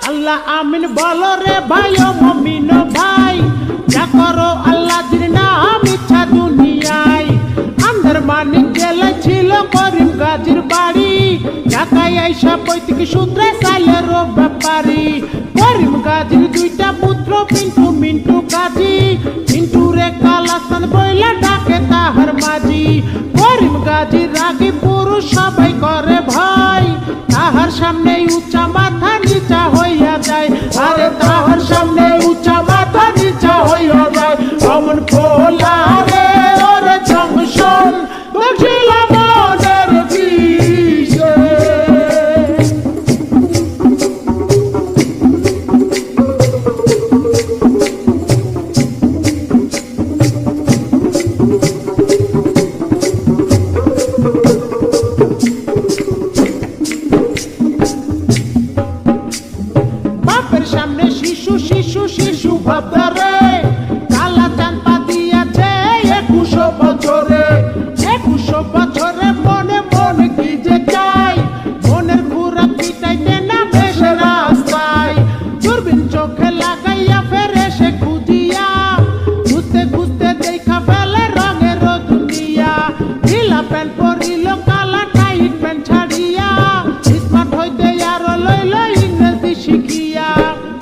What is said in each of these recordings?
আল্লাহ আমিন বলো রে ভাই ও মুমিন ভাই, যা করো আল্লাহ জির নাম ইচ্ছা দুনিয়ায়। আন্দারমানিক জেলায় ছিল করিম গাজীর বাড়ি, ঢাকায় আইসা পৈতৃক সূত্রে সালের ব্যাপারী। করিম গাজীর দুইটা পুত্র পিন্টু মিন্টু গাজী, পিন্টু রে কালাস্তান বইলা ডাকে তাহার মাঝি। করিম গাজীর রাগী পুরুষ সবাই করে ভয়, তাহার সামনে উঁচা মাথা নিচা হইয়া যায়। আরে তাহার সামনে উঁচা মাথা নিচা হইয়া যায়। অমন খোলা রে ওরে জংশন দেখিল মনের বিষে। বাপের সামনে শিশু শিশু শিশু ভাবদারে, কালা চাঁদ পা দিয়াছে 21 বছরে। 21 বছরে মনে মনে কি যে চাই, মনের ঘুরা পিটাইতে না বেশ রাস্তায়। দূরবীন চোখে লাগাইয়া ফেরে সে খুঁজিয়া, খুঁজতে খুঁজতে দেখা ফেলে রঙের দুনিয়া। ঢিলা প্যান্ট পরিল কালা টাইট প্যান্ট ছাড়িয়া, স্মার্ট হইতে আরো লইল ইংরেজি শিখিয়া।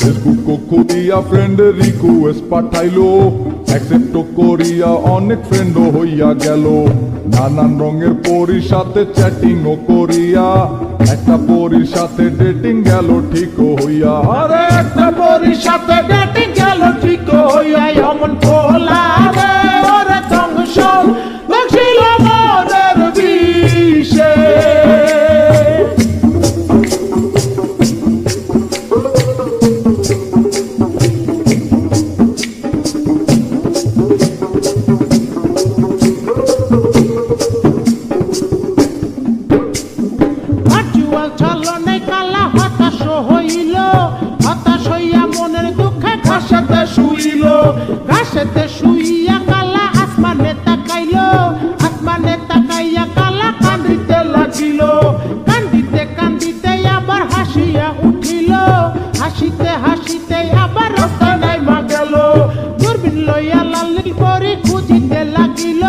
ফেসবুক করিয়া ফ্রেন্ডের রিকোয়েস্ট পাঠাইলো, অ্যাকসেপ্ট করিয়া অনেক ফ্রেন্ডও হইয়া গেল। নানান রঙের পরীর সাথে চ্যাটিংও করিয়া, একটা পরীর সাথে ডেটিং গেল ঠিক হইয়া। আরে একটা পরীর সাথে ডেটিং গেল ঠিক হইয়া। অমন খোলা রে ওরে জংশন দেখিল মনের বিষে। ভার্চুয়াল ছলনায় কালা হতাশ হইল, হতাশ হইয়া মনের দুঃখে ঘাসেতে শুইল। ঘাসেতে শুইয়া কালা আসমানে তাকাইল, আসমানে তাকাইয়া কালা কান্দিতে লাগিল। কান্দিতে কান্দিতে আবার হাসিয়া উঠিল, হাসিতে হাসিতে আবার রাস্তায় নাইমা গেল। দূরবীন লইয়া লাল পরি খুঁজিতে লাগিল,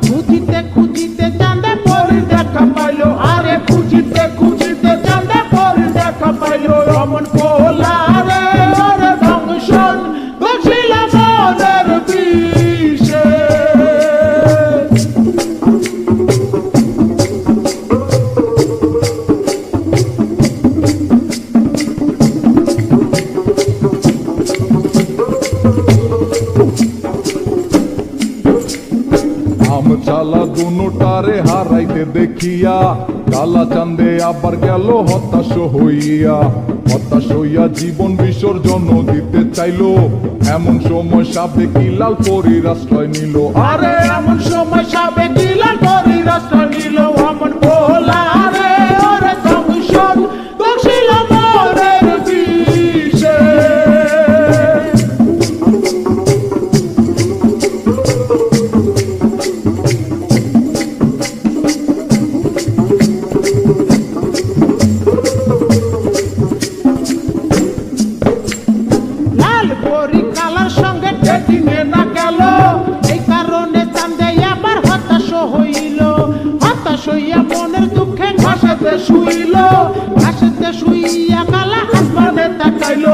খুঁজিতে খুঁজিতে চাঁদে পরি দেখা পাইল। আরে খুঁজিতে খুঁজিতে চাঁদে পরি দেখা পাইল। অমন খোলা রে ওরে জংশন দেখিল মনের বিষে। আমচালা দুটারে হারাইতে দেখিয়া, কালা চাঁদে আবার গেল হতাশ হইয়া। হতাশ হইয়া জীবন বিসর্জন দিতে চাইলো, এমন সময় সাবেকি লাল পরীর আশ্রয় নিল। আরে এমন সময় সাবেকি লাল পরীর আশ্রয় নিল। অমন খোলা রে ওরে জংশন দেখিল মনের বিষে। লাল পরী কালার সঙ্গে ডেটিং এ না গেল, এই কারণে চাঁদে আবার হতাশ হইল। হতাশ হইয়া মনের দুঃখে ঘাসেতে শুইল, ঘাসেতে শুইয়া কালা আসমানে তাকাইল।